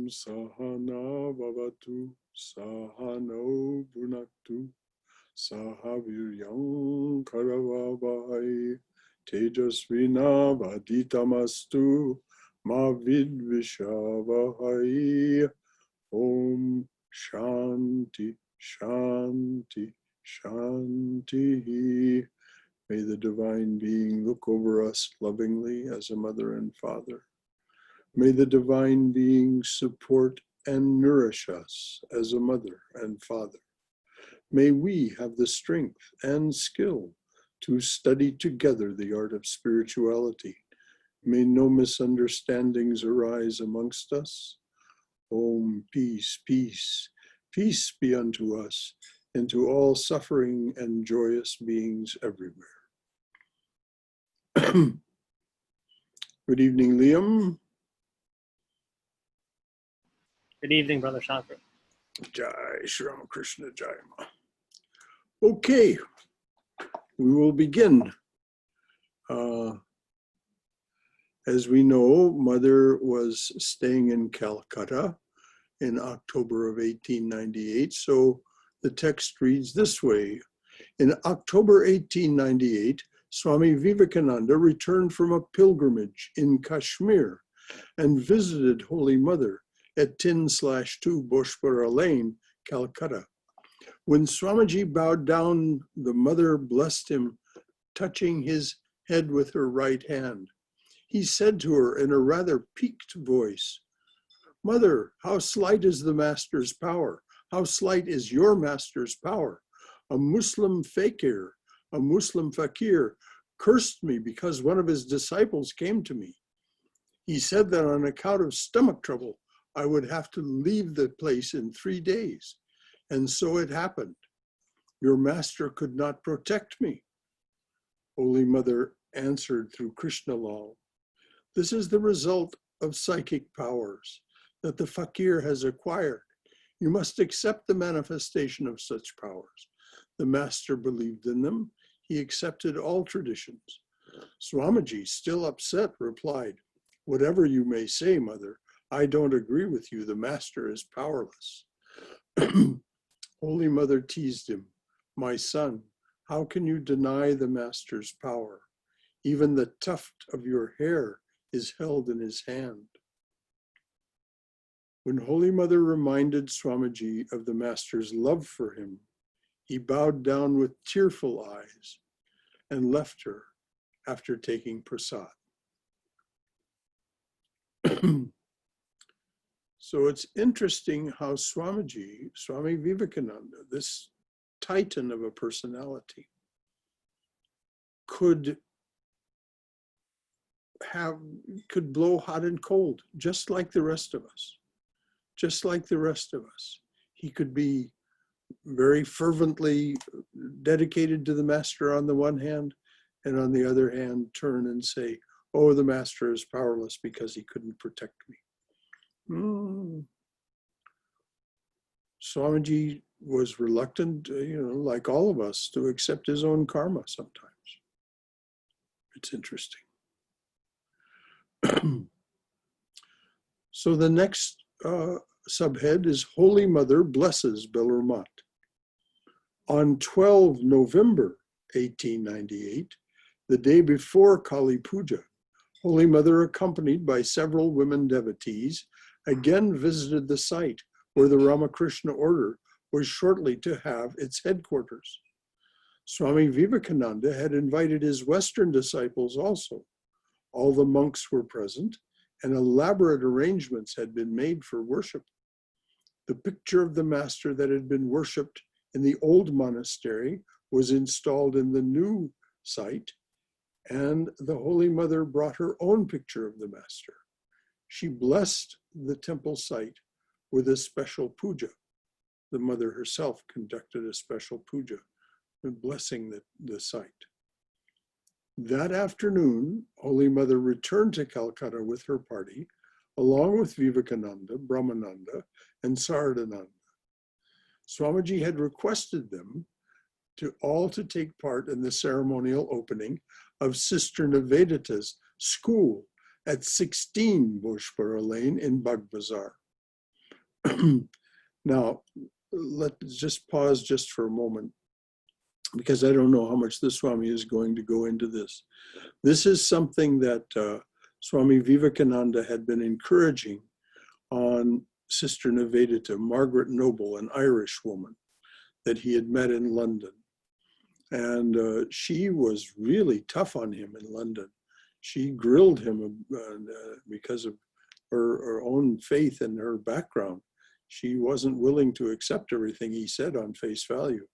Sahana Bhavatu Sahano Bhunaktu Sahaviryam Karavavai Tejasvina Vaditamastu Ma Vidvishavahai. Om Shanti Shanti Shanti. May the Divine Being look over us lovingly as a mother and father. May the Divine Being support and nourish us as a mother and father. May we have the strength and skill to study together the art of spirituality. May no misunderstandings arise amongst us. Om, peace, peace, peace be unto us and to all suffering and joyous beings everywhere. Good evening, Liam. Good evening, Brother Shankara. Jai Shri Ramakrishna Jai Ma. Okay, we will begin. As we know, Mother was staying in Calcutta in October of 1898, so the text reads this way. In October 1898, Swami Vivekananda returned from a pilgrimage in Kashmir and visited Holy Mother at 10/2 Boshpura Lane, Calcutta. When Swamiji bowed down, the mother blessed him, touching his head with her right hand. He said to her in a rather piqued voice, "Mother, how slight is the master's power? How slight is your master's power? A Muslim fakir cursed me because one of his disciples came to me. He said that on account of stomach trouble, I would have to leave the place in 3 days. And so it happened. Your master could not protect me." Holy Mother answered through Krishna Lal, "This is the result of psychic powers that the fakir has acquired. You must accept the manifestation of such powers." The master believed in them. He accepted all traditions. Swamiji, still upset, replied, "Whatever you may say, Mother, I don't agree with you. The master is powerless." Holy Mother teased him, "My son, how can you deny the master's power? Even the tuft of your hair is held in his hand." When Holy Mother reminded Swamiji of the master's love for him, he bowed down with tearful eyes and left her after taking prasad. So it's interesting how Swami Vivekananda, this titan of a personality, could blow hot and cold, just like the rest of us. Just like the rest of us. He could be very fervently dedicated to the master on the one hand, and on the other hand, turn and say, "Oh, the master is powerless because he couldn't protect me." Swamiji was reluctant, like all of us, to accept his own karma sometimes. It's interesting. So the next subhead is Holy Mother Blesses Bellomont. On 12 November 1898, the day before Kali Puja, Holy Mother, accompanied by several women devotees, again visited the site where the Ramakrishna order was shortly to have its headquarters. Swami Vivekananda had invited his Western disciples also. All the monks were present, and elaborate arrangements had been made for worship. The picture of the master that had been worshipped in the old monastery was installed in the new site, and the Holy Mother brought her own picture of the master. She blessed the temple site with a special puja. The mother herself conducted a special puja, blessing the site. That afternoon, Holy Mother returned to Calcutta with her party, along with Vivekananda, Brahmananda, and Saradananda. Swamiji had requested them to take part in the ceremonial opening of Sister Nivedita's school at 16 Boshpura Lane in Bagh Bazar. Now, let's just pause just for a moment, because I don't know how much the Swami is going to go into this. This is something that Swami Vivekananda had been encouraging on Sister Nivedita, Margaret Noble, an Irish woman that he had met in London. And she was really tough on him in London. She grilled him because of her own faith and her background. She wasn't willing to accept everything he said on face value.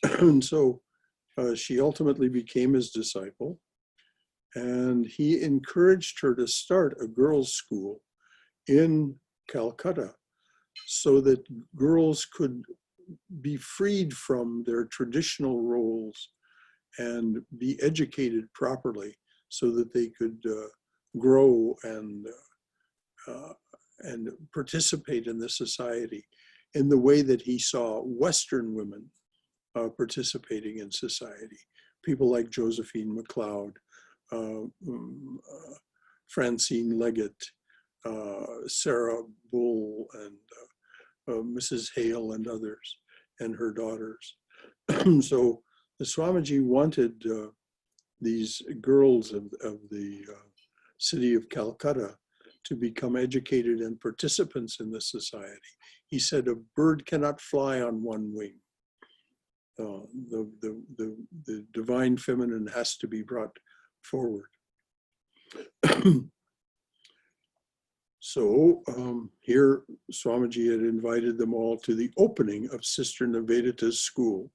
And so she ultimately became his disciple. And he encouraged her to start a girls' school in Calcutta so that girls could be freed from their traditional roles and be educated properly so that they could grow and participate in the society in the way that he saw Western women participating in society. People like Josephine MacLeod, Francine Leggett, Sarah Bull, and Mrs. Hale and others, and her daughters. So the Swamiji wanted these girls of the city of Calcutta to become educated and participants in the society. He said, a bird cannot fly on one wing. The divine feminine has to be brought forward. So here Swamiji had invited them all to the opening of Sister Nivedita's school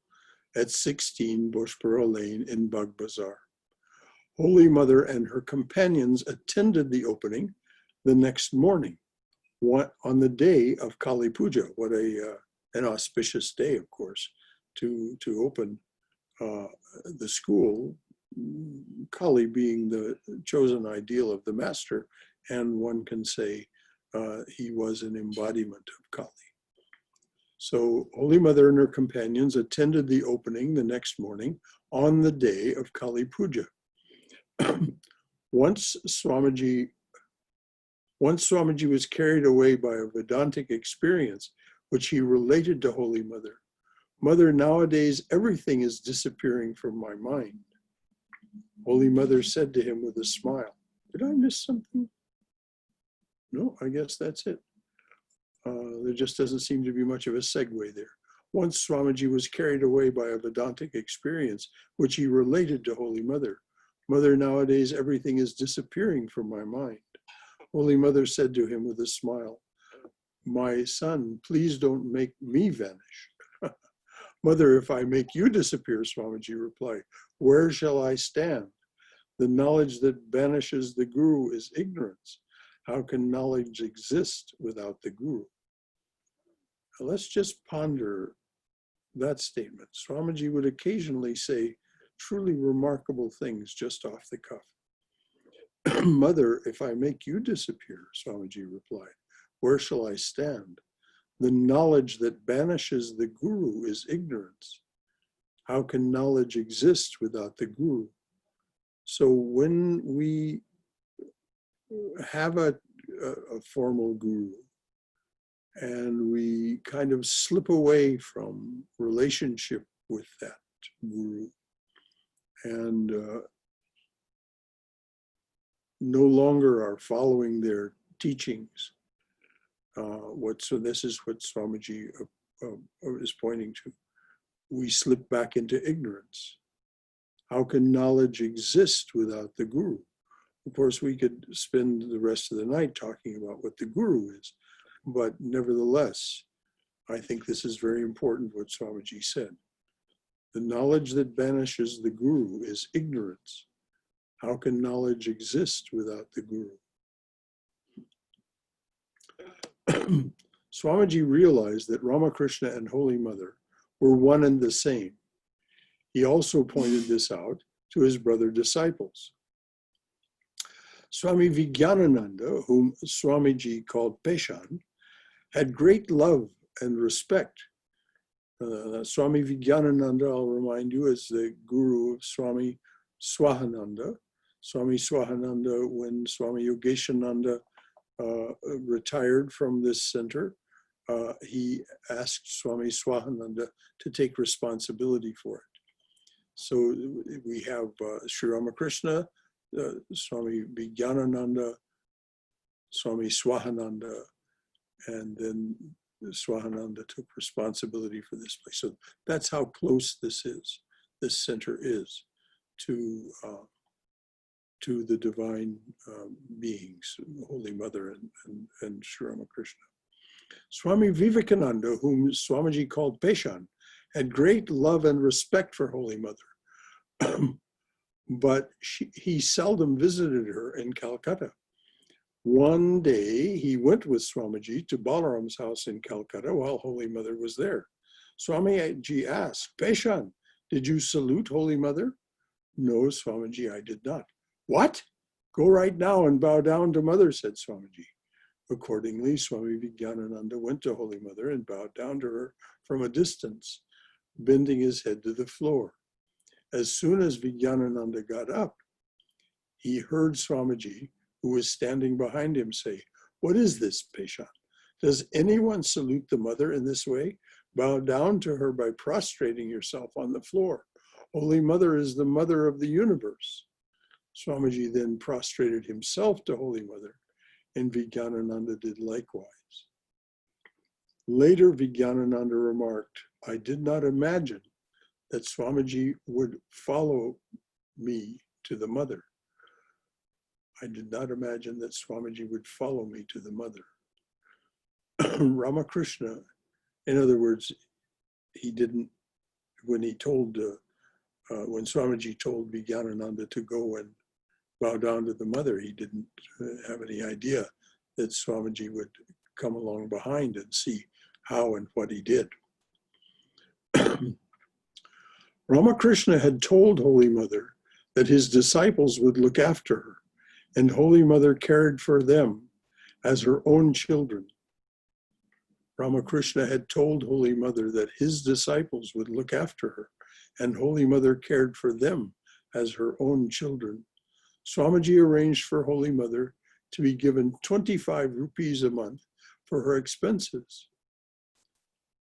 at 16 Bushborough Lane in Bug Bazaar. Holy Mother and her companions attended the opening the next morning, on the day of Kali Puja. What an auspicious day, of course, to open the school, Kali being the chosen ideal of the master, and one can say he was an embodiment of Kali. So Holy Mother and her companions attended the opening the next morning on the day of Kali Puja. Once Swamiji was carried away by a Vedantic experience, which he related to Holy Mother. Mother, nowadays everything is disappearing from my mind. Holy Mother said to him with a smile, did I miss something? No, I guess that's it. There just doesn't seem to be much of a segue there. Once Swamiji was carried away by a Vedantic experience, which he related to Holy Mother. Mother, nowadays everything is disappearing from my mind. Holy Mother said to him with a smile, my son, please don't make me vanish. Mother, if I make you disappear, Swamiji replied, where shall I stand? The knowledge that banishes the Guru is ignorance. How can knowledge exist without the Guru? Now let's just ponder that statement. Swamiji would occasionally say truly remarkable things just off the cuff. Mother, if I make you disappear, Swamiji replied, where shall I stand? The knowledge that banishes the Guru is ignorance. How can knowledge exist without the Guru? So when we have a formal Guru and we kind of slip away from relationship with that Guru and no longer are following their teachings, so this is what Swamiji is pointing to. We slip back into ignorance. How can knowledge exist without the Guru? Of course, we could spend the rest of the night talking about what the Guru is, but nevertheless, I think this is very important what Swamiji said. The knowledge that banishes the Guru is ignorance. How can knowledge exist without the Guru? Swamiji realized that Ramakrishna and Holy Mother were one and the same. He also pointed this out to his brother disciples. Swami Vijnanananda, whom Swamiji called Peshan, had great love and respect. Swami Vijnanananda, I'll remind you, is the guru of Swami Swahananda. Swami Swahananda, when Swami Yogeshananda retired from this center, he asked Swami Swahananda to take responsibility for it. So we have Sri Ramakrishna, Swami Vijnanananda, Swami Swahananda, and then Swahananda took responsibility for this place. So that's how close this center is to the divine beings, Holy Mother and Sri Ramakrishna. Swami Vivekananda, whom Swamiji called Peshan, had great love and respect for Holy Mother, but he seldom visited her in Calcutta. One day, he went with Swamiji to Balaram's house in Calcutta while Holy Mother was there. Swamiji asked, Peshan, did you salute Holy Mother? No, Swamiji, I did not. What? Go right now and bow down to Mother, said Swamiji. Accordingly, Swami Vijnanananda went to Holy Mother and bowed down to her from a distance, bending his head to the floor. As soon as Vijnanananda got up, he heard Swamiji, who was standing behind him, say, what is this, Peshan? Does anyone salute the Mother in this way? Bow down to her by prostrating yourself on the floor. Holy Mother is the Mother of the universe. Swamiji then prostrated himself to Holy Mother, and Vijnanananda did likewise. Later, Vijnanananda remarked, I did not imagine that Swamiji would follow me to the Mother. I did not imagine that Swamiji would follow me to the Mother. Ramakrishna, in other words, he didn't, when Swamiji told Vijnanananda to go and bow down to the Mother, he didn't have any idea that Swamiji would come along behind and see how and what he did. Ramakrishna had told Holy Mother that his disciples would look after her, and Holy Mother cared for them as her own children. Ramakrishna had told Holy Mother that his disciples would look after her, and Holy Mother cared for them as her own children. Swamiji arranged for Holy Mother to be given 25 rupees a month for her expenses.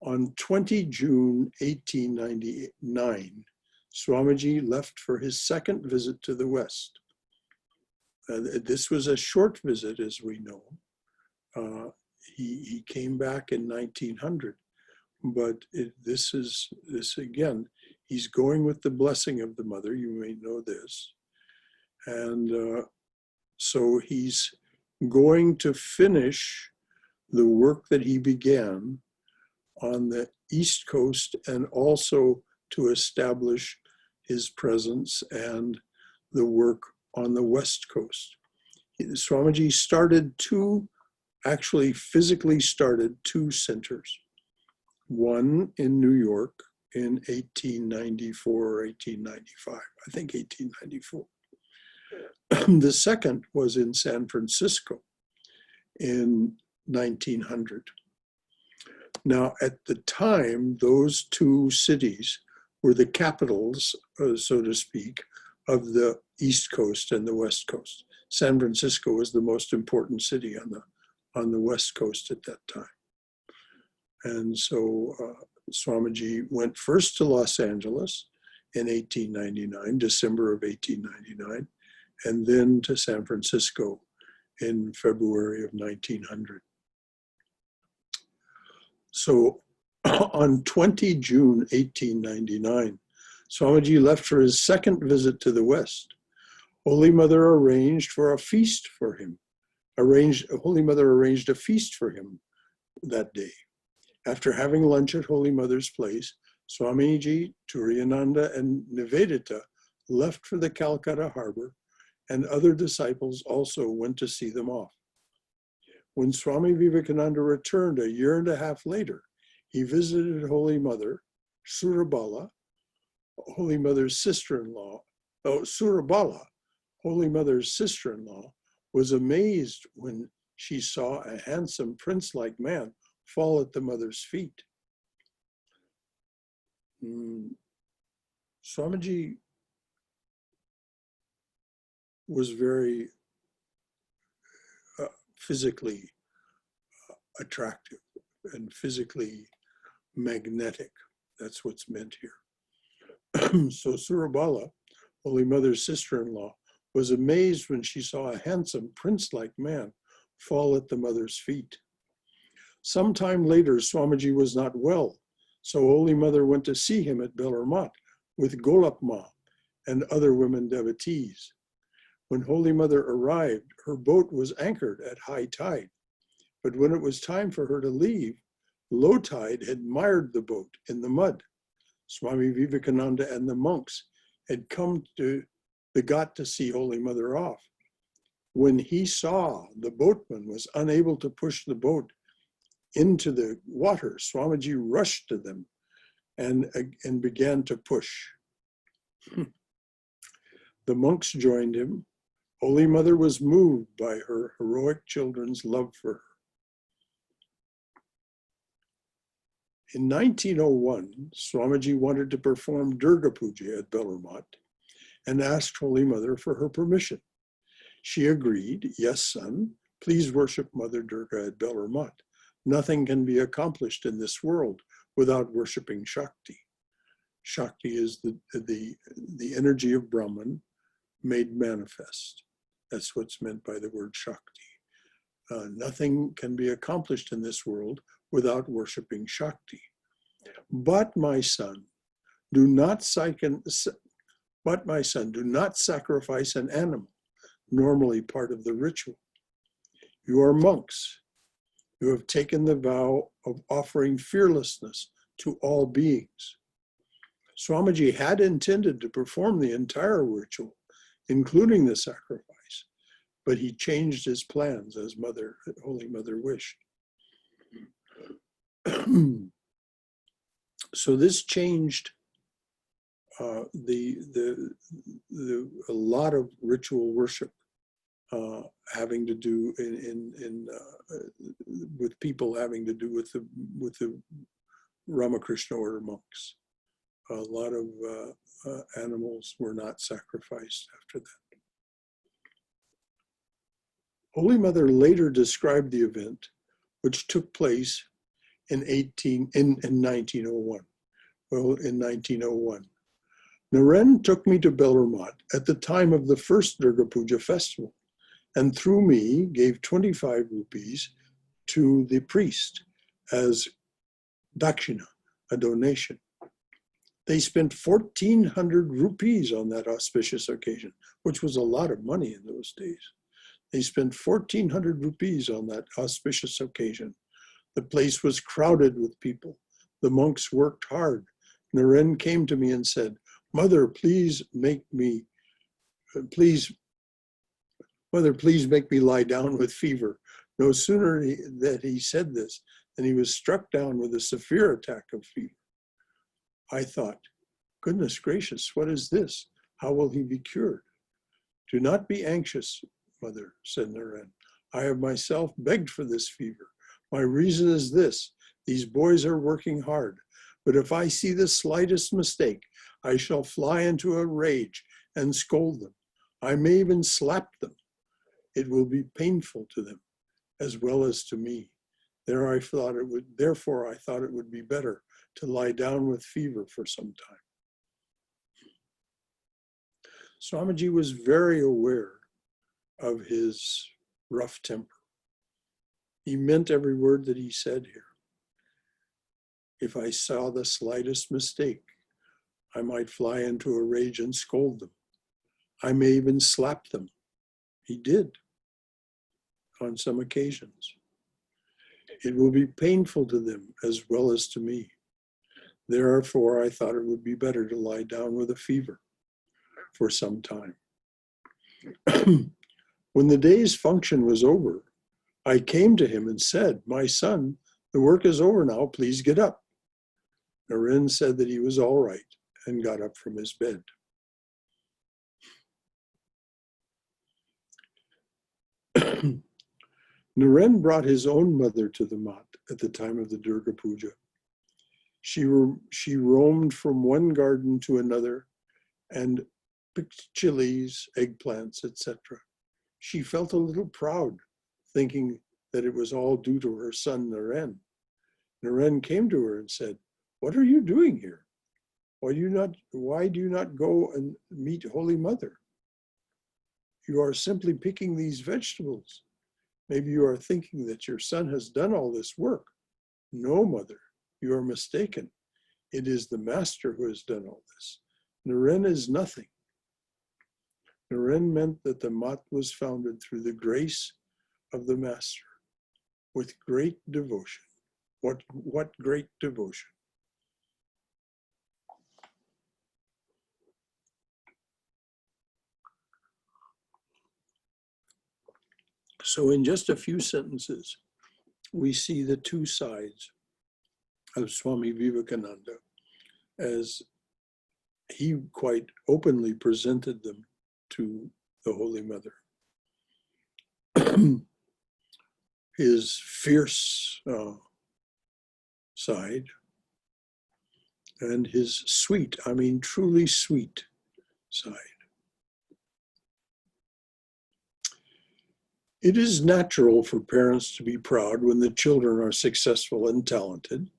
On 20 June 1899, Swamiji left for his second visit to the West. This was a short visit, as we know. He came back in 1900, but this again, he's going with the blessing of the Mother, you may know this. And so he's going to finish the work that he began on the East Coast and also to establish his presence and the work on the West Coast. Swamiji physically started two centers. One in New York in 1894 or 1895, I think 1894. The second was in San Francisco in 1900. Now, at the time, those two cities were the capitals, so to speak, of the East Coast and the West Coast. San Francisco was the most important city on the West Coast at that time. And so Swamiji went first to Los Angeles in 1899, December of 1899, and then to San Francisco in February of 1900. So on 20 June 1899, Swamiji left for his second visit to the West. Holy Mother arranged for a feast for him. Holy Mother arranged a feast for him that day. After having lunch at Holy Mother's place, Swamiji, Turiyananda, and Nivedita left for the Calcutta harbor, and other disciples also went to see them off. When Swami Vivekananda returned a year and a half later, he visited Holy Mother, Surabala, Holy Mother's sister-in-law. Surabala, Holy Mother's sister-in-law, was amazed when she saw a handsome prince-like man fall at the Mother's feet. Swamiji was very physically attractive. and physically magnetic. That's what's meant here. So Surabala, Holy Mother's sister-in-law, was amazed when she saw a handsome prince-like man fall at the mother's feet. Sometime later, Swamiji was not well, so Holy Mother went to see him at Bellomont with Golapma and other women devotees. When Holy Mother arrived, her boat was anchored at high tide. But when it was time for her to leave, low tide had mired the boat in the mud. Swami Vivekananda and the monks had come to the Ghat to see Holy Mother off. When he saw the boatman was unable to push the boat into the water, Swamiji rushed to them and began to push. The monks joined him. Holy Mother was moved by her heroic children's love for her. In 1901, Swamiji wanted to perform Durga Puja at Bellomont and asked Holy Mother for her permission. She agreed, "Yes, son, please worship Mother Durga at Bellomont. Nothing can be accomplished in this world without worshiping Shakti." Shakti is the energy of Brahman made manifest. That's what's meant by the word Shakti. Nothing can be accomplished in this world without worshiping Shakti. But my son, do not sacrifice an animal, normally part of the ritual. You are monks. You have taken the vow of offering fearlessness to all beings. Swamiji had intended to perform the entire ritual, including the sacrifice, but he changed his plans as Holy Mother wished. So this changed a lot of ritual worship having to do with people having to do with the Ramakrishna order monks. A lot of animals were not sacrificed after that. Holy Mother later described the event, which took place in 1901. Well, in 1901. Naren took me to Bellomont at the time of the first Durga Puja festival, and through me gave 25 rupees to the priest as dakshina, a donation. They spent 1,400 rupees on that auspicious occasion, which was a lot of money in those days. They spent 1,400 rupees on that auspicious occasion. The place was crowded with people. The monks worked hard. Naren came to me and said, Mother, please make me lie down with fever." No sooner that he said this than he was struck down with a severe attack of fever. I thought, goodness gracious, what is this? How will he be cured? "Do not be anxious, Mother," said Naren. "I have myself begged for this fever. My reason is this: these boys are working hard, but if I see the slightest mistake, I shall fly into a rage and scold them. I may even slap them. It will be painful to them as well as to me. Therefore, I thought it would be better to lie down with fever for some time." Swamiji was very aware of his rough temper. He meant every word that he said here. If I saw the slightest mistake, I might fly into a rage and scold them. I may even slap them. He did on some occasions. It will be painful to them as well as to me. Therefore, I thought it would be better to lie down with a fever for some time. When the day's function was over, I came to him and said, "My son, the work is over now, please get up." Naren said that he was all right and got up from his bed. Naren brought his own mother to the mat at the time of the Durga Puja. She roamed from one garden to another and picked chilies, eggplants, etc. She felt a little proud, thinking that it was all due to her son Naren. Naren came to her and said, "What are you doing here? Why do you not go and meet Holy Mother? You are simply picking these vegetables. Maybe you are thinking that your son has done all this work. No, mother, you are mistaken. It is the master who has done all this. Naren is nothing." Naren meant that the mat was founded through the grace of the master with great devotion. What great devotion. So in just a few sentences, we see the two sides of Swami Vivekananda as he quite openly presented them to the Holy Mother. His fierce side and his sweet, truly sweet side. It is natural for parents to be proud when the children are successful and talented.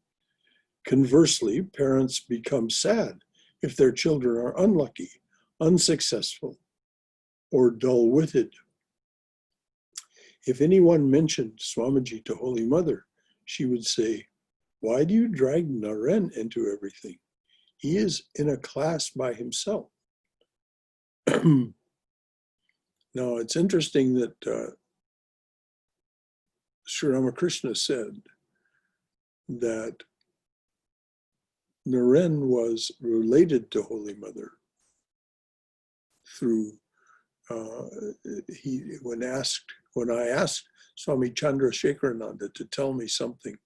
Conversely, parents become sad if their children are unlucky, unsuccessful, or dull-witted. If anyone mentioned Swamiji to Holy Mother, she would say, "Why do you drag Naren into everything? He is in a class by himself." Now, it's interesting that Sri Ramakrishna said that Naren was related to Holy Mother through, when I asked Swami Chandrasekharananda to tell me something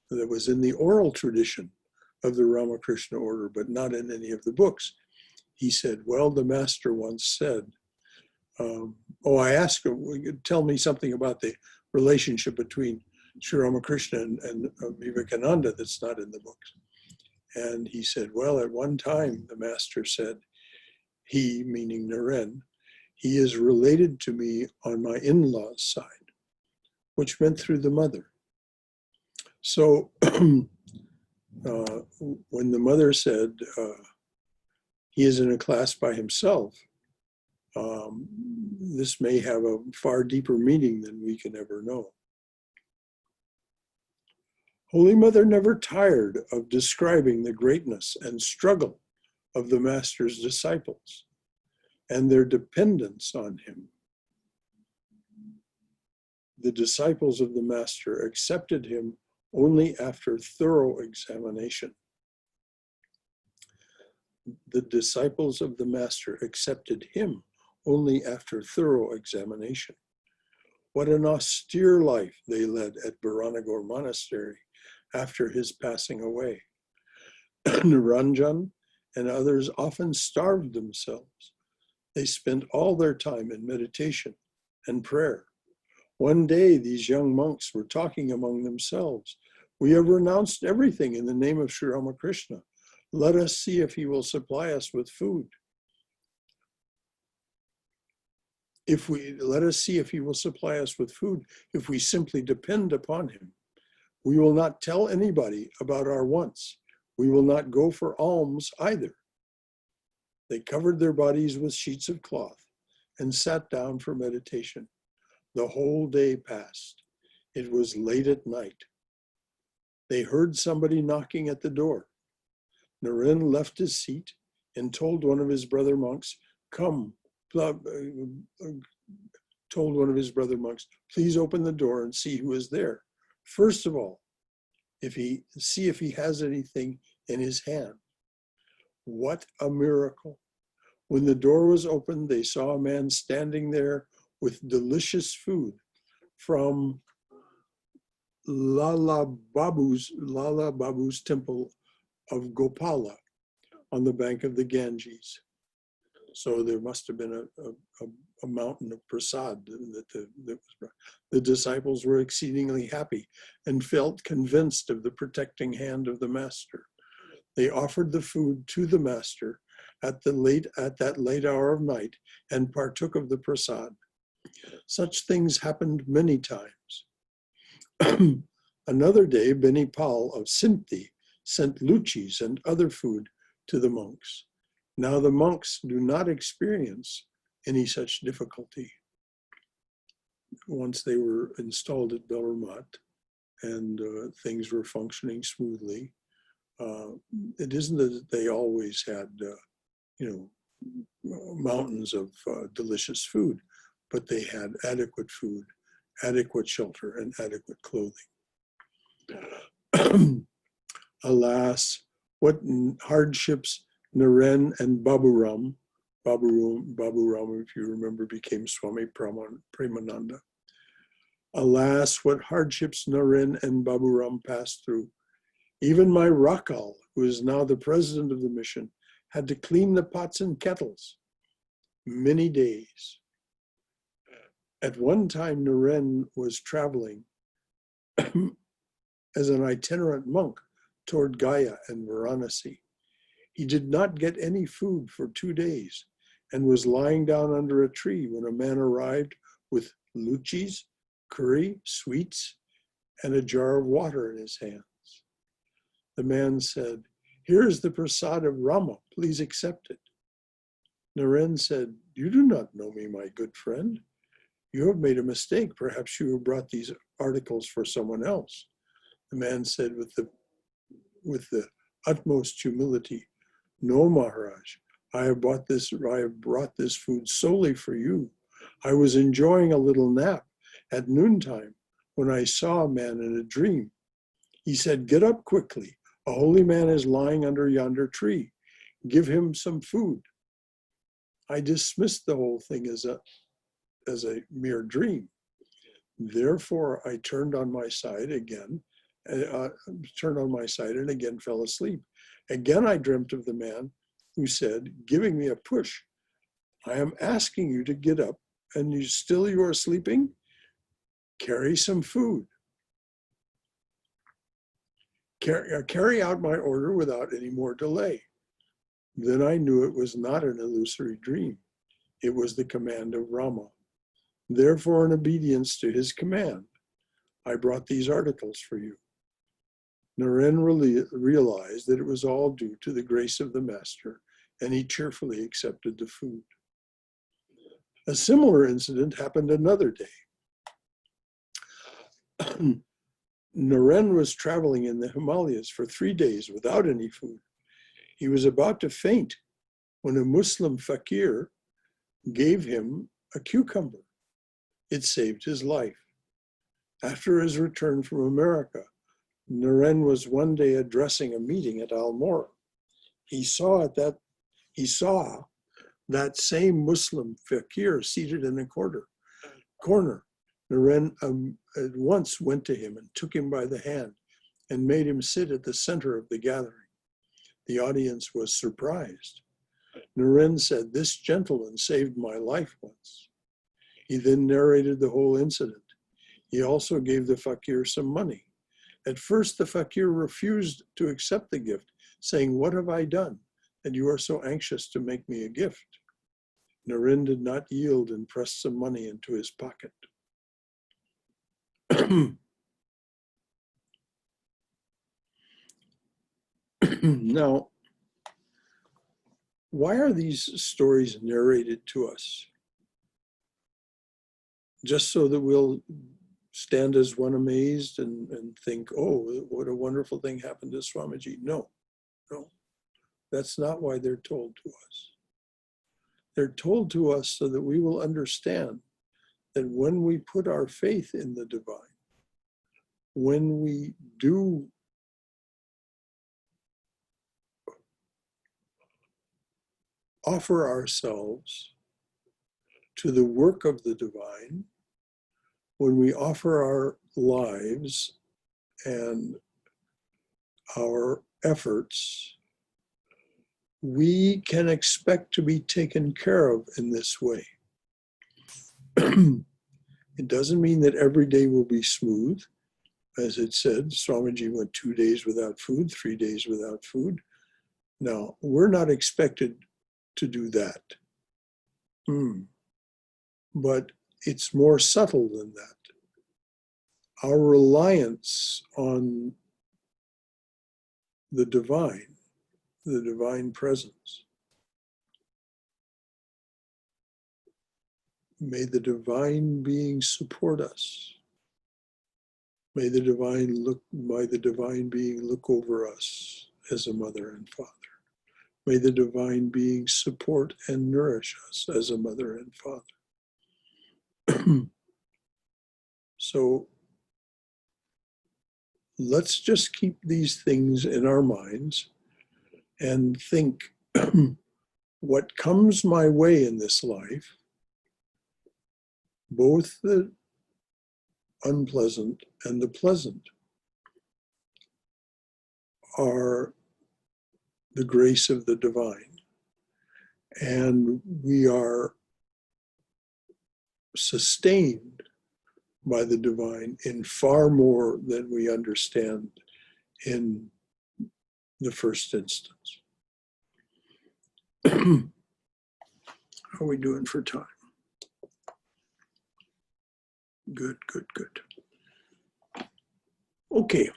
that was in the oral tradition of the Ramakrishna order, but not in any of the books, he said, well, the master once said, I asked him, tell me something about the relationship between Sri Ramakrishna and Vivekananda that's not in the books. And he said, well, at one time, the master said, he, meaning Naren, he is related to me on my in-laws' side, which meant through the mother. So when the mother said he is in a class by himself, this may have a far deeper meaning than we can ever know. Holy Mother never tired of describing the greatness and struggle of the Master's disciples and their dependence on him. The disciples of the Master accepted him only after thorough examination. The disciples of the Master accepted him only after thorough examination. What an austere life they led at Baranagar Monastery after his passing away. Niranjan and others often starved themselves. They spent all their time in meditation and prayer. One day, these young monks were talking among themselves. We have renounced everything in the name of Sri Ramakrishna. Let us see if he will supply us with food. Let us see if he will supply us with food if we simply depend upon him. We will not tell anybody about our wants. We will not go for alms either. They covered their bodies with sheets of cloth and sat down for meditation. The whole day passed. It was late at night. They heard somebody knocking at the door. Naren left his seat and told one of his brother monks, please open the door and see who is there. First of all, see if he has anything in his hand. What a miracle. When the door was opened, they saw a man standing there with delicious food from Lala Babu's temple of Gopala on the bank of the Ganges. So there must have been a mountain of prasad that the disciples were exceedingly happy and felt convinced of the protecting hand of the Master. They offered the food to the Master at that late hour of night and partook of the prasad. Such things happened many times. Another day, Benipal of Sinti sent luchis and other food to the monks. Now the monks do not experience any such difficulty once they were installed at Bellomont and things were functioning smoothly. It isn't that they always had, mountains of delicious food, but they had adequate food, adequate shelter, and adequate clothing. Alas, what hardships Naren and Baburam, if you remember, became Swami Premananda. Alas, what hardships Naren and Baburam passed through. Even my Rakal, who is now the president of the mission, had to clean the pots and kettles many days. At one time, Naren was traveling as an itinerant monk toward Gaya and Varanasi. He did not get any food for 2 days and was lying down under a tree when a man arrived with luchis, curry, sweets, and a jar of water in his hands. The man said, "Here is the prasad of Rama, please accept it." Naren said, "You do not know me, my good friend. You have made a mistake. Perhaps you have brought these articles for someone else." The man said with the utmost humility, "No, Maharaj, I have brought this food solely for you. I was enjoying a little nap at noontime when I saw a man in a dream. He said, 'Get up quickly. A holy man is lying under yonder tree. Give him some food.' I dismissed the whole thing as a mere dream. Therefore, I turned on my side and again fell asleep. Again, I dreamt of the man who said, giving me a push, 'I am asking you to get up, and you are sleeping? Carry some food. Carry out my order without any more delay.' Then I knew it was not an illusory dream. It was the command of Rama. Therefore, in obedience to his command, I brought these articles for you." Naren realized that it was all due to the grace of the master, and he cheerfully accepted the food. A similar incident happened another day. Naren was traveling in the Himalayas for 3 days without any food. He was about to faint when a Muslim fakir gave him a cucumber. It saved his life. After his return from America, Naren was one day addressing a meeting at Almora. He saw that same Muslim fakir seated in a corner. Naren at once went to him and took him by the hand and made him sit at the center of the gathering. The audience was surprised. Naren said, "This gentleman saved my life once." He then narrated the whole incident. He also gave the fakir some money. At first, the fakir refused to accept the gift, saying, "What have I done that you are so anxious to make me a gift?" Naren did not yield and pressed some money into his pocket. Now, why are these stories narrated to us? Just so that we'll stand as one amazed and think, "Oh, what a wonderful thing happened to Swamiji." No. That's not why they're told to us. They're told to us so that we will understand that when we put our faith in the divine, when we do offer ourselves to the work of the divine, when we offer our lives and our efforts, we can expect to be taken care of in this way. It doesn't mean that every day will be smooth. As it said, Swamiji went 2 days without food, 3 days without food. Now, we're not expected to do that. But it's more subtle than that. our reliance on the divine presence. May the divine being support us. May the divine being look over us as a mother and father. May the divine being support and nourish us as a mother and father. So let's just keep these things in our minds and think what comes my way in this life, both the unpleasant and the pleasant, are the grace of the divine. And we are sustained by the divine in far more than we understand in the first instance. How are we doing for time? Good. Okay.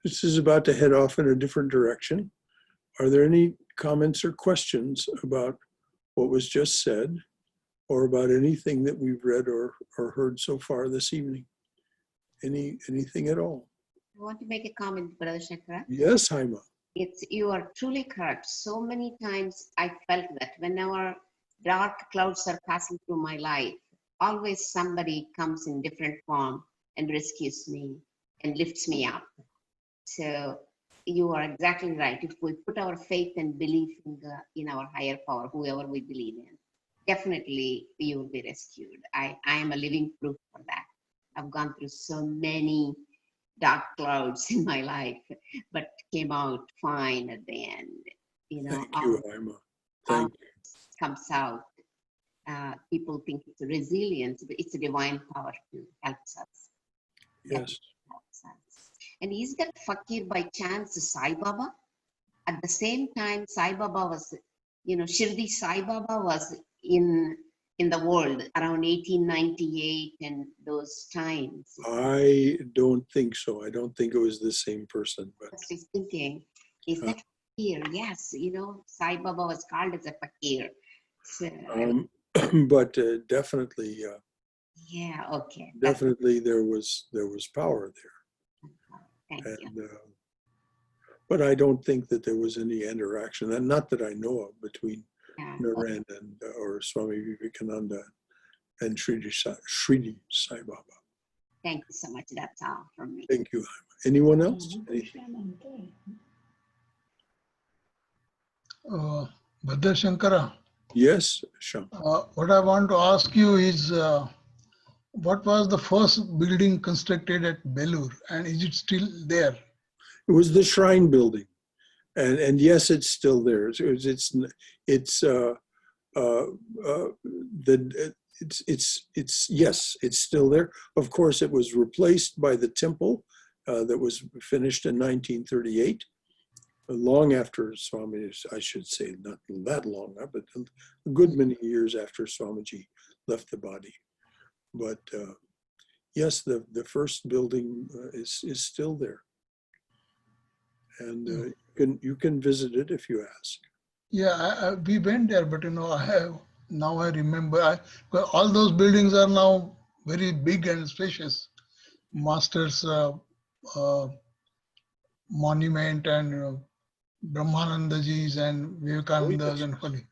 This is about to head off in a different direction. Are there any comments or questions about what was just said, or about anything that we've read or heard so far this evening? Anything at all? I want to make a comment, Brother Shankara. Yes, Haima. You are truly correct. So many times I felt that whenever dark clouds are passing through my life, always somebody comes in different form and rescues me and lifts me up. So you are exactly right. If we put our faith and belief in our higher power, whoever we believe in, definitely you will be rescued. I am a living proof for that. I've gone through so many dark clouds in my life, but came out fine at the end. Thank you, Haima. Thank you. Comes out. People think it's a resilience, but it's a divine power to help us. Yes. And is that fakir by chance Sai Baba? At the same time, Sai Baba was, Shirdi Sai Baba was in the world around 1898 and those times. I don't think so. I don't think it was the same person. But I was thinking, is that fakir? Yes, Sai Baba was called as a fakir. So, but definitely, yeah, okay. Definitely, there was power there. Thank you. But I don't think that there was any interaction, and not that I know of, between Narendra or Swami Vivekananda and Shridi Sai Baba. Thank you so much. That's all from me. Thank you. Anyone else? Brother Shankara. Yes, Shankara. What I want to ask you is, what was the first building constructed at Belur, and is it still there? It was the shrine building, and yes, it's still there. It's yes, it's still there. Of course, it was replaced by the temple that was finished in 1938, long after Swami, I should say, not that long, but a good many years after Swamiji left the body. But yes, the first building is still there, and you can visit it if you ask. Yeah, we went there, but I remember. All those buildings are now very big and spacious. Master's monument and Brahmanandaji's and Vivekananda's and Holy.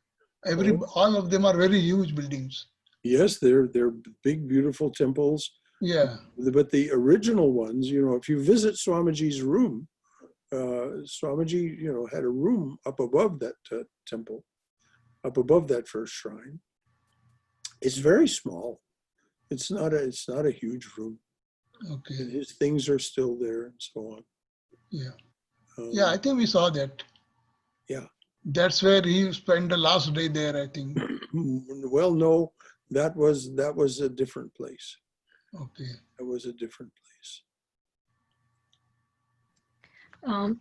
All of them are very huge buildings. Yes, they're big, beautiful temples. Yeah. But the original ones, if you visit Swamiji's room, Swamiji, had a room up above that temple, up above that first shrine. It's very small. It's not a huge room. Okay. And his things are still there and so on. Yeah. Yeah, I think we saw that. Yeah. That's where he spent the last day there, I think. Well, no, that was a different place. Okay. That was a different place.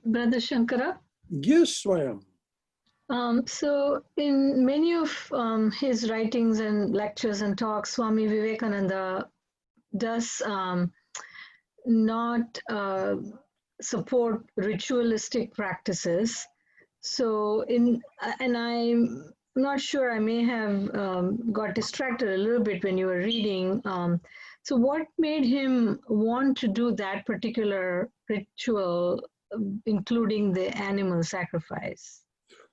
Brother Shankara? Yes, Swayam. So in many of his writings and lectures and talks, Swami Vivekananda does not support ritualistic practices. So and I'm not sure, I may have got distracted a little bit when you were reading. So what made him want to do that particular ritual, including the animal sacrifice?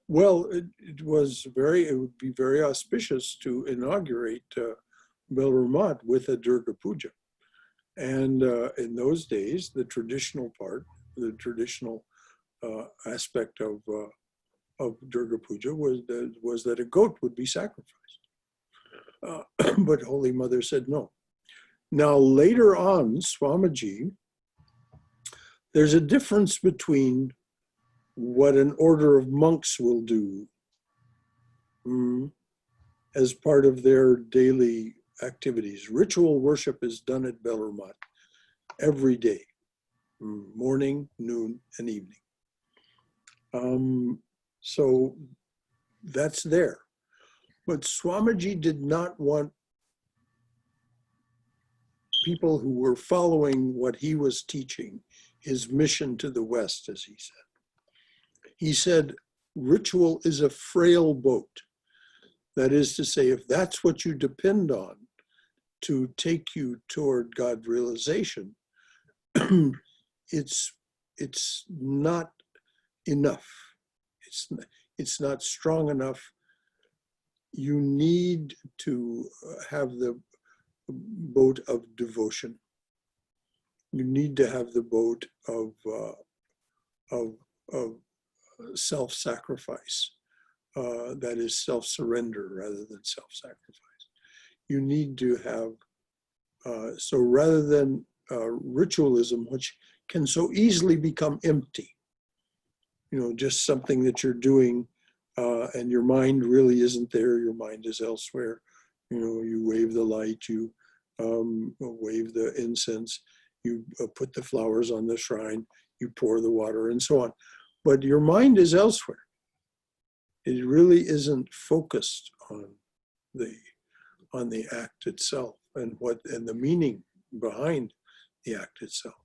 Well, it would be very auspicious to inaugurate Bellomont with a Durga Puja. And in those days, the traditional aspect of Durga Puja was that a goat would be sacrificed. But Holy Mother said no. Now, later on, Swamiji, there's a difference between what an order of monks will do as part of their daily activities. Ritual worship is done at Bellomont every day, morning, noon, and evening. So that's there. But Swamiji did not want people who were following what he was teaching, his mission to the West, as he said. He said, ritual is a frail boat. That is to say, if that's what you depend on to take you toward God realization, it's not enough. It's not strong enough. You need to have the boat of devotion. You need to have the boat of self-sacrifice. That is self-surrender rather than self-sacrifice. You need to have, so rather than ritualism, which can so easily become empty, just something that you're doing and your mind really isn't there, your mind is elsewhere. You wave the light, you wave the incense, you put the flowers on the shrine, you pour the water and so on. But your mind is elsewhere. It really isn't focused on the act itself and the meaning behind the act itself.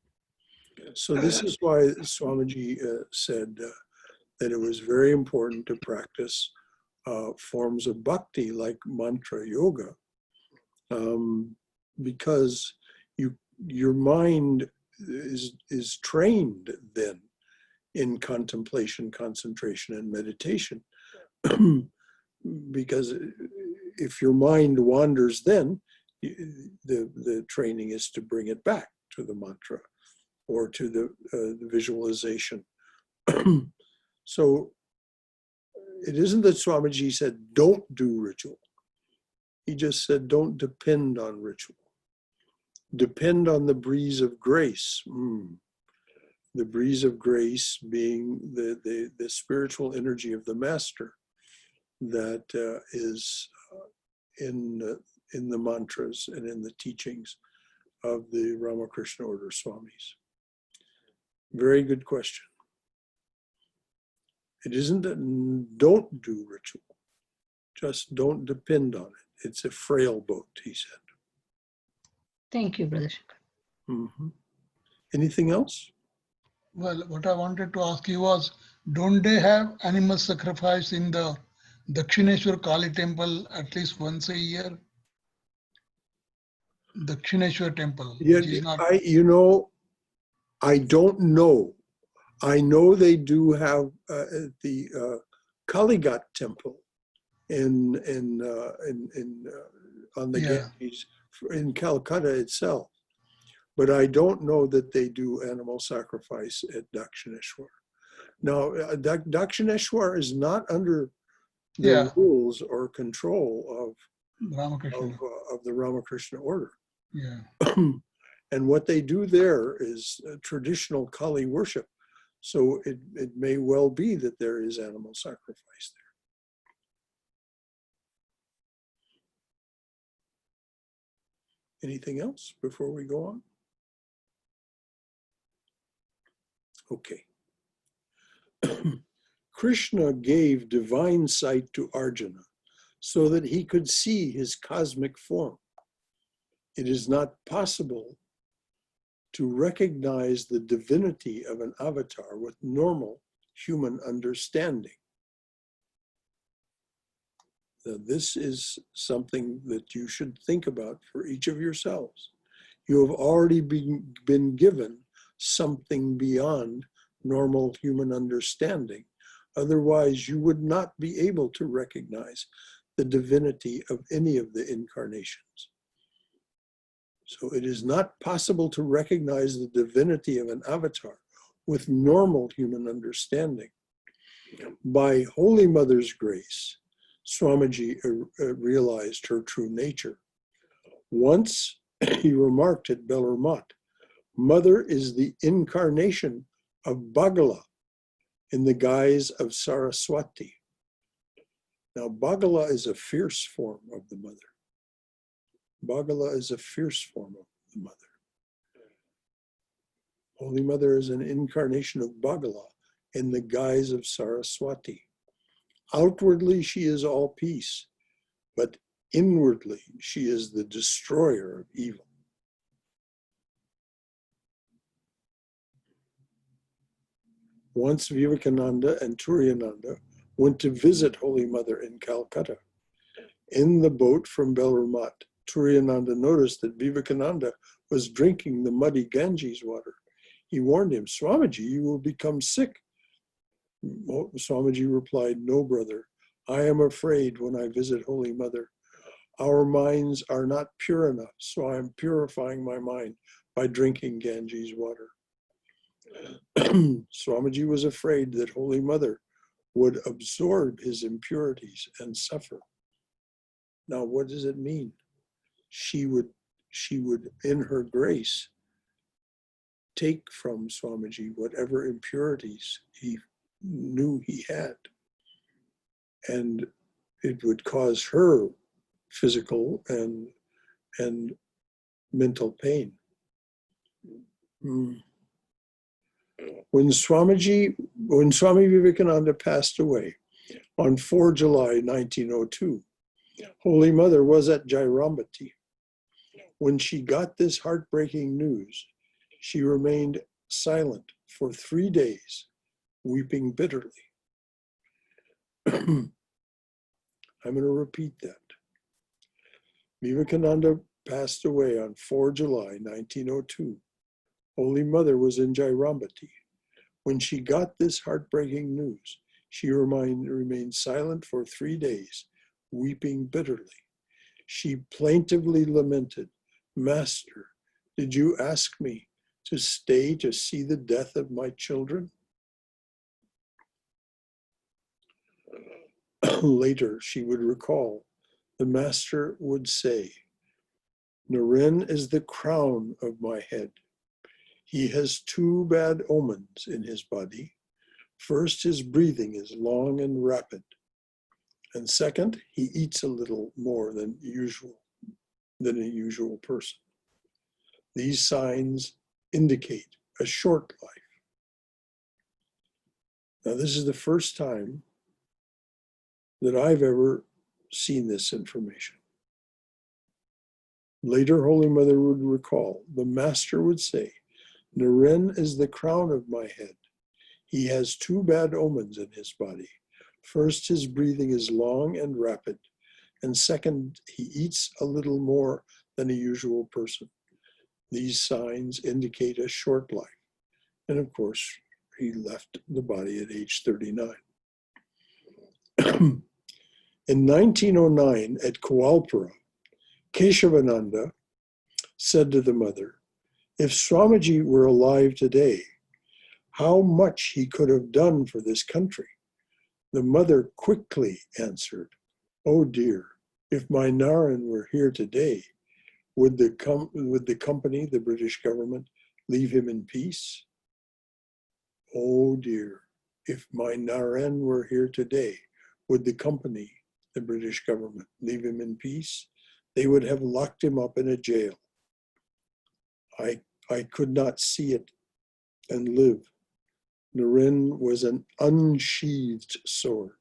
So this is why Swamiji said that it was very important to practice forms of bhakti like mantra yoga, because your mind is trained then in contemplation, concentration, and meditation. Because if your mind wanders, then the training is to bring it back to the mantra or to the visualization. So it isn't that Swamiji said, don't do ritual. He just said, don't depend on ritual. Depend on the breeze of grace. The breeze of grace being the spiritual energy of the master that is in the mantras and in the teachings of the Ramakrishna Order Swamis. Very good question. It isn't that don't do ritual, just don't depend on it. It's a frail boat, he said. Thank you, Brother Shankar. Anything else? Well, what I wanted to ask you was, don't they have animal sacrifice in the Dakshineshwar Kali temple at least once a year? Dakshineshwar temple, Yeah, which is not... I don't know. I know they do have the Kaligat temple on the Ganges in Calcutta itself, but I don't know that they do animal sacrifice at Dakshineshwar. Now, Dakshineshwar is not under the rules or control of the Ramakrishna Order. Yeah. And what they do there is traditional Kali worship. So it may well be that there is animal sacrifice there. Anything else before we go on? Okay. Krishna gave divine sight to Arjuna so that he could see his cosmic form. It is not possible to recognize the divinity of an avatar with normal human understanding. Now, this is something that you should think about for each of yourselves. You have already been given something beyond normal human understanding. Otherwise, you would not be able to recognize the divinity of any of the incarnations. So it is not possible to recognize the divinity of an avatar with normal human understanding. By Holy Mother's grace, Swamiji realized her true nature. Once he remarked at Bellomont, Mother is the incarnation of Bagala in the guise of Saraswati. Now, Bagala is a fierce form of the Mother. Bagala is a fierce form of the Mother. Holy Mother is an incarnation of Bagala in the guise of Saraswati. Outwardly, she is all peace, but inwardly, she is the destroyer of evil. Once Vivekananda and Turiyananda went to visit Holy Mother in Calcutta. In the boat from Bellomont, Turiyananda noticed that Vivekananda was drinking the muddy Ganges water. He warned him, Swamiji, you will become sick. Swamiji replied, no, brother, I am afraid when I visit Holy Mother. Our minds are not pure enough, so I am purifying my mind by drinking Ganges water. Swamiji was afraid that Holy Mother would absorb his impurities and suffer. Now, what does it mean? She would, in her grace, take from Swamiji whatever impurities he knew he had. And it would cause her physical and mental pain. When Swami Vivekananda passed away on 4 July 1902, Holy Mother was at Jairambati. When she got this heartbreaking news, she remained silent for 3 days, weeping bitterly. I'm going to repeat that. Vivekananda passed away on 4 July 1902. Holy Mother was in Jairambati. When she got this heartbreaking news, she remained silent for 3 days, weeping bitterly. She plaintively lamented, Master, did you ask me to stay to see the death of my children? Later, she would recall, the Master would say, Naren is the crown of my head. He has 2 bad omens in his body. First, his breathing is long and rapid. And second, he eats a little more than a usual person. These signs indicate a short life. Now, this is the first time that I've ever seen this information. Later, Holy Mother would recall, the Master would say, Naren is the crown of my head. He has 2 bad omens in his body. First, his breathing is long and rapid. And second, he eats a little more than a usual person. These signs indicate a short life. And of course, he left the body at age 39. In 1909 at Kualpura, Keshavananda said to the mother, if Swamiji were alive today, how much he could have done for this country. The mother quickly answered, oh dear, if my Naren were here today, would the company, the British government, leave him in peace? Oh dear, if my Naren were here today, would the company, the British government, leave him in peace? They would have locked him up in a jail. I could not see it and live. Naren was an unsheathed sword.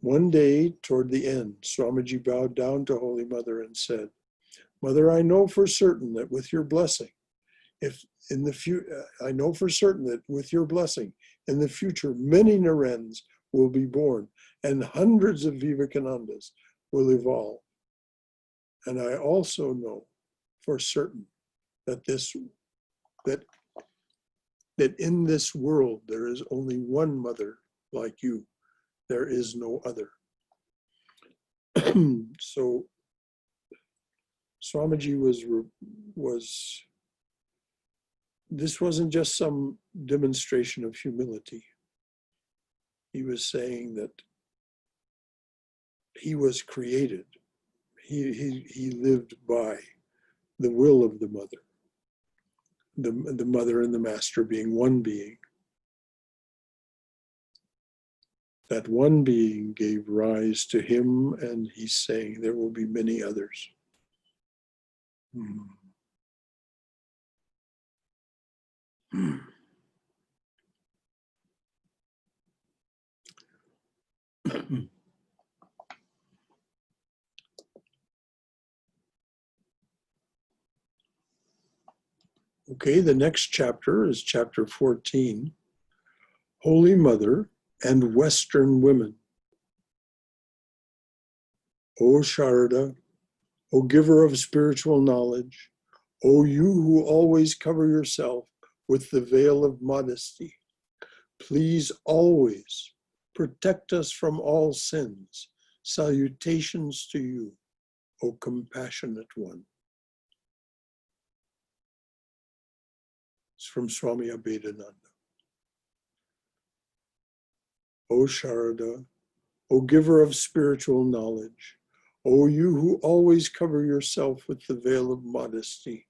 One day, toward the end, Swamiji bowed down to Holy Mother and said, "Mother, I know for certain that with your blessing, I know for certain that with your blessing, in the future, many Narens will be born and hundreds of Vivekanandas will evolve. And I also know for certain that that in this world there is only one mother like you. There is no other." So Swamiji was this wasn't just some demonstration of humility. He was saying that he was created. He lived by the will of the mother. The mother and the master being one being. That one being gave rise to him, and he's saying there will be many others. Okay, the next chapter is chapter 14, Holy Mother and Western Women. O Sharada, O giver of spiritual knowledge, O you who always cover yourself with the veil of modesty, please always protect us from all sins. Salutations to you, O compassionate one. It's from Swami Abhedananda. O Sharada, O giver of spiritual knowledge, O you who always cover yourself with the veil of modesty,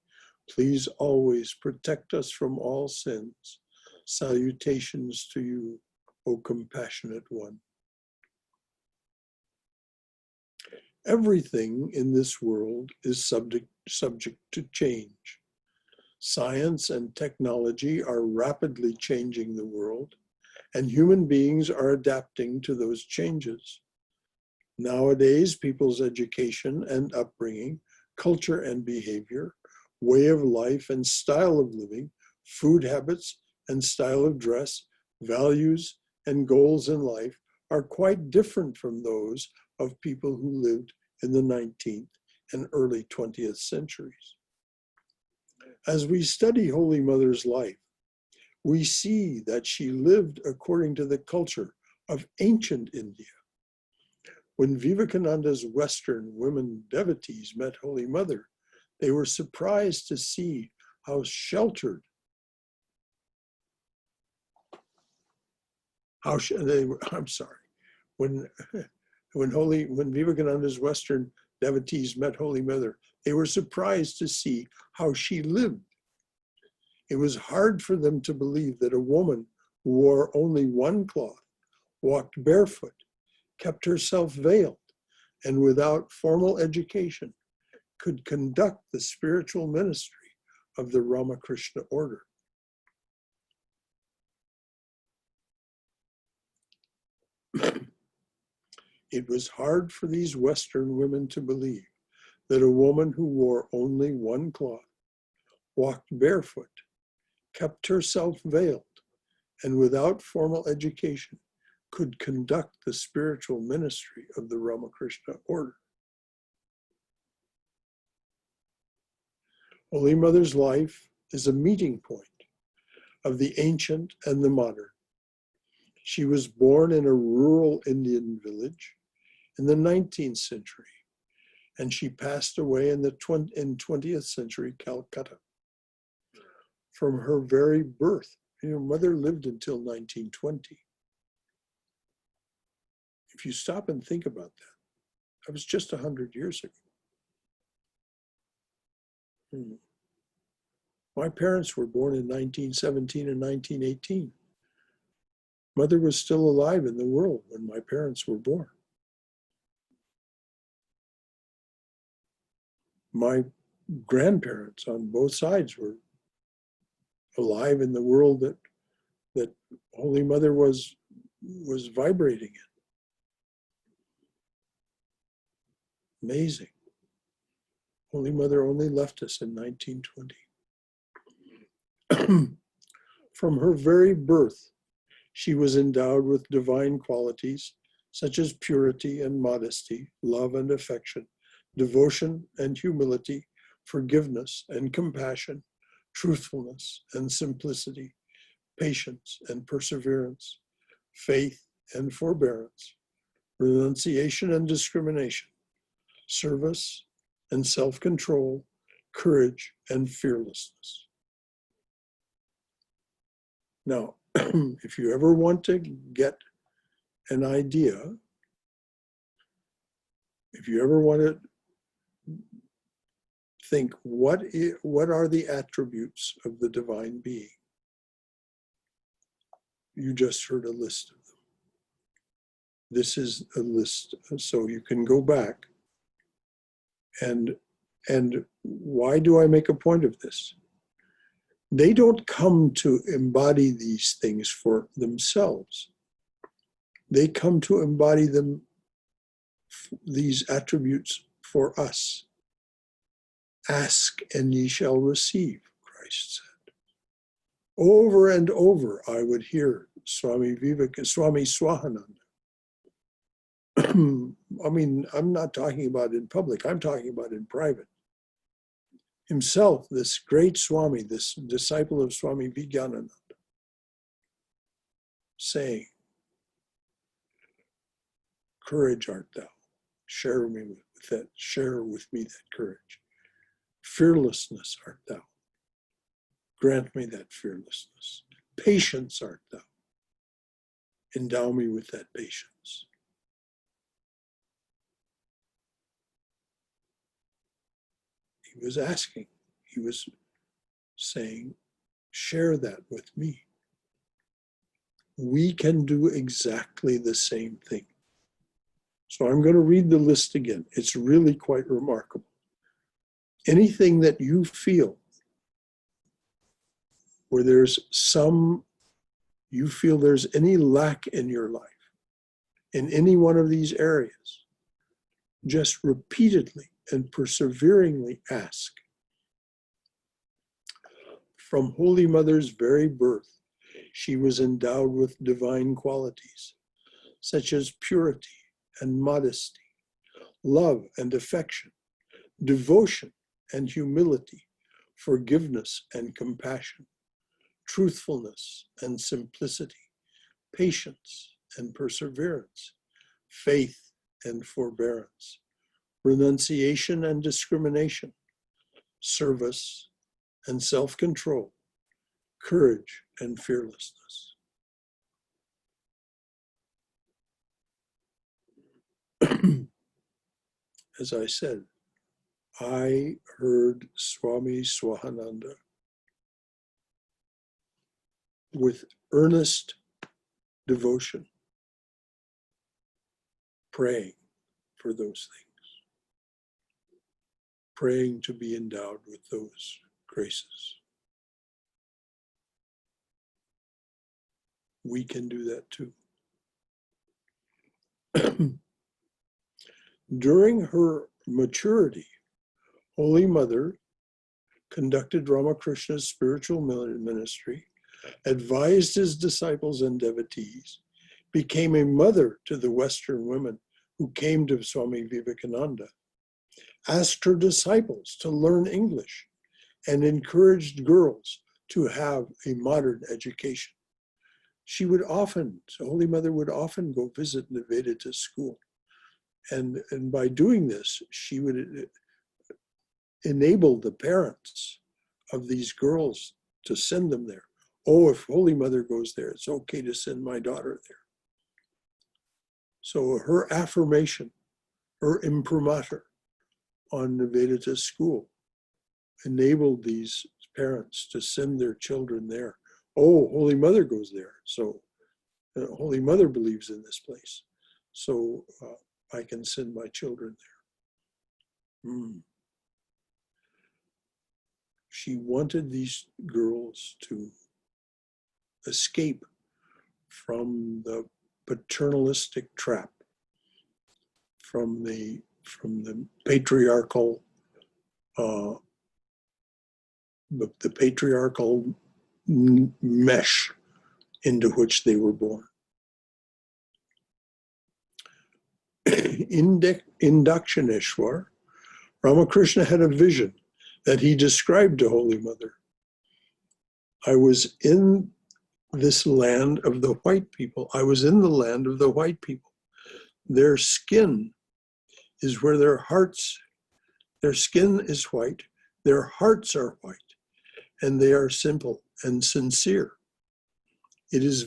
please always protect us from all sins. Salutations to you, O compassionate one. Everything in this world is subject to change. Science and technology are rapidly changing the world, and human beings are adapting to those changes. Nowadays, people's education and upbringing, culture and behavior, way of life and style of living, food habits and style of dress, values and goals in life are quite different from those of people who lived in the 19th and early 20th centuries. As we study Holy Mother's life, we see that she lived according to the culture of ancient India. When Vivekananda's Western women devotees met Holy Mother, they were surprised to see how sheltered, when Vivekananda's Western devotees met Holy Mother, they were surprised to see how she lived. It was hard for them to believe that a woman who wore only one cloth, walked barefoot, kept herself veiled, and without formal education could conduct the spiritual ministry of the Ramakrishna order. It was hard for these Western women to believe that a woman who wore only one cloth, walked barefoot, kept herself veiled, and without formal education could conduct the spiritual ministry of the Ramakrishna order. Holy Mother's life is a meeting point of the ancient and the modern. She was born in a rural Indian village in the 19th century, and she passed away in 20th century Calcutta. From her very birth, Mother lived until 1920. If you stop and think about that, that was just 100 years ago. My parents were born in 1917 and 1918. Mother was still alive in the world when my parents were born. My grandparents on both sides were alive in the world that Holy Mother was vibrating in. Amazing. Holy Mother only left us in 1920. From her very birth, she was endowed with divine qualities such as purity and modesty, love and affection, devotion and humility, forgiveness and compassion, truthfulness and simplicity, patience and perseverance, faith and forbearance, renunciation and discrimination, service and self-control, courage and fearlessness. Now, if you ever want to get an idea, if you ever want to think what are the attributes of the divine being, you just heard a list of them. This is a list, so you can go back. And why do I make a point of this? They don't come to embody these things for themselves. They come to embody them, these attributes, for us. Ask and ye shall receive, Christ said. Over and over I would hear Swami Swahananda. I mean, I'm not talking about in public, I'm talking about in private. Himself, this great Swami, this disciple of Swami Vijnananda, saying, courage art thou, share with me that courage. Fearlessness art thou, grant me that fearlessness. Patience art thou, endow me with that patience. He was asking, he was saying, share that with me. We can do exactly the same thing. So I'm going to read the list again. It's really quite remarkable. Anything that you feel where you feel there's any lack in your life, in any one of these areas, just repeatedly and perseveringly ask. From Holy Mother's very birth, she was endowed with divine qualities, such as purity and modesty, love and affection, devotion and humility, forgiveness and compassion, truthfulness and simplicity, patience and perseverance, faith and forbearance, renunciation and discrimination, service and self-control, courage and fearlessness. As I said, I heard Swami Swahananda with earnest devotion praying for those things, praying to be endowed with those graces. We can do that too. During her maturity, Holy Mother conducted Ramakrishna's spiritual ministry, advised his disciples and devotees, became a mother to the Western women who came to Swami Vivekananda, asked her disciples to learn English, and encouraged girls to have a modern education. Holy Mother would often go visit the Vedanta school. And by doing this, she would enable the parents of these girls to send them there. Oh, if Holy Mother goes there, it's okay to send my daughter there. So her affirmation, her imprimatur on the Vedanta school enabled these parents to send their children there. Oh, Holy Mother goes there. So Holy Mother believes in this place. So I can send my children there. She wanted these girls to escape from the paternalistic trap, from the the patriarchal mesh into which they were born. In Dakshineshwar, Ramakrishna had a vision that he described to Holy Mother. I was in this land of the white people. I was in the land of the white people. Their skin is where their skin is white, their hearts are white, and they are simple and sincere. It is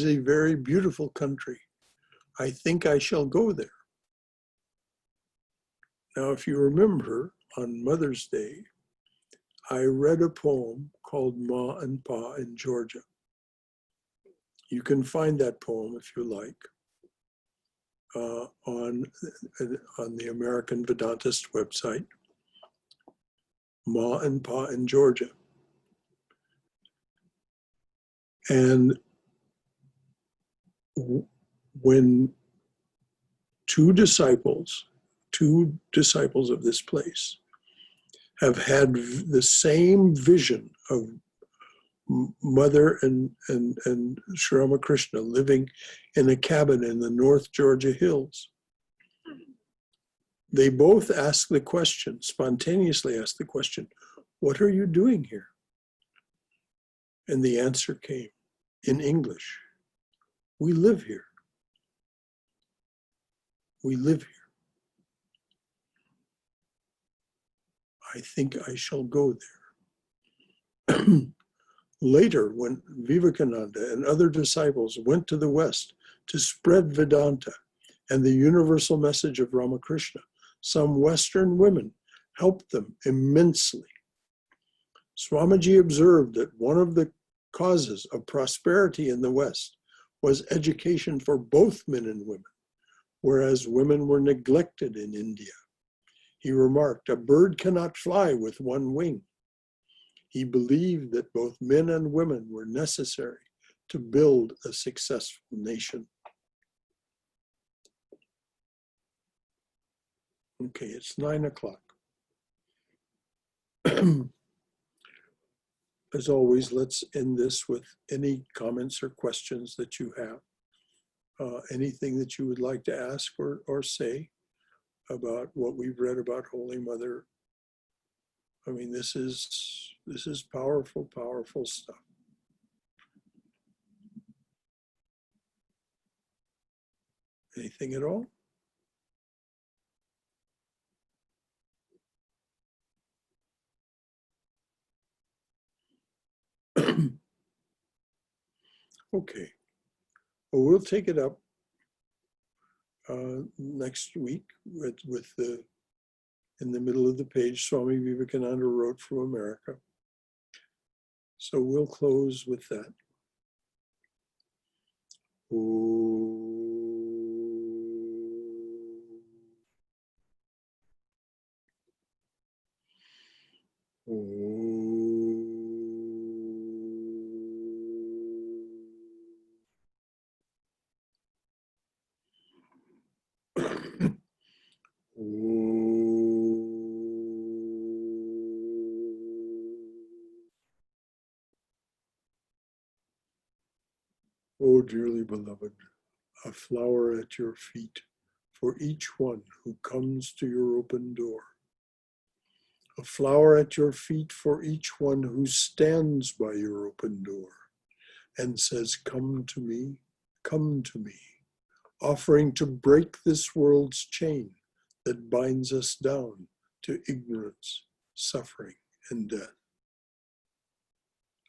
a very beautiful country. I think I shall go there. Now, if you remember, on Mother's Day, I read a poem called Ma and Pa in Georgia. You can find that poem if you like on the American Vedantist website, Ma and Pa in Georgia. And when two disciples of this place have had the same vision of Mother and Sri Ramakrishna living in a cabin in the North Georgia hills, they both asked the question, spontaneously asked the question, "What are you doing here?" And the answer came in English, "We live here. We live here. I think I shall go there." Later, when Vivekananda and other disciples went to the West to spread Vedanta and the universal message of Ramakrishna, some Western women helped them immensely. Swamiji observed that one of the causes of prosperity in the West was education for both men and women, whereas women were neglected in India. He remarked, "A bird cannot fly with one wing." He believed that both men and women were necessary to build a successful nation. Okay, it's 9 o'clock. As always, let's end this with any comments or questions that you have. Anything that you would like to ask or say about what we've read about Holy Mother. I mean, this is powerful, powerful stuff. Anything at all? Okay. Well, we'll take it up next week with the, in the middle of the page, Swami Vivekananda wrote from America. So we'll close with that. Oh, dearly beloved, a flower at your feet for each one who comes to your open door. A flower at your feet for each one who stands by your open door and says, "Come to me, offering to break this world's chain that binds us down to ignorance, suffering, and death.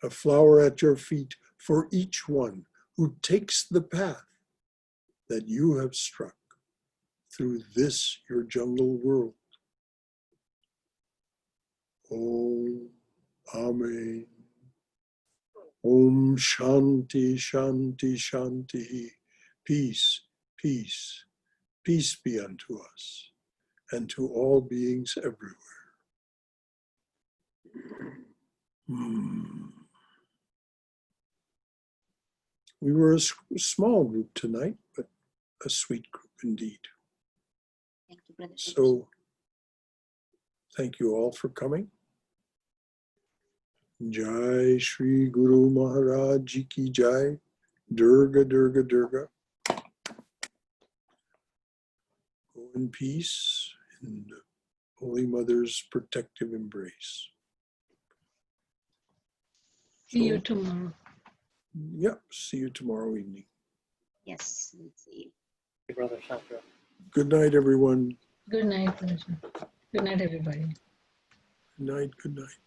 A flower at your feet for each one who takes the path that you have struck through this your jungle world. Om, Amen. Om Shanti, Shanti, Shanti. Peace, peace, peace be unto us and to all beings everywhere. We were a small group tonight, but a sweet group indeed. Thank you. Brother. So thank you all for coming. Jai Shri Guru Maharaj Ji Ki Jai. Durga, Durga, Durga. Go in peace in Holy Mother's protective embrace. See you So, tomorrow. yep, see you tomorrow evening. Yes, we'll see you. Brother Shankara. Good night, everyone. Good night, Brother Shankara. Good night, everybody. Good night, good night.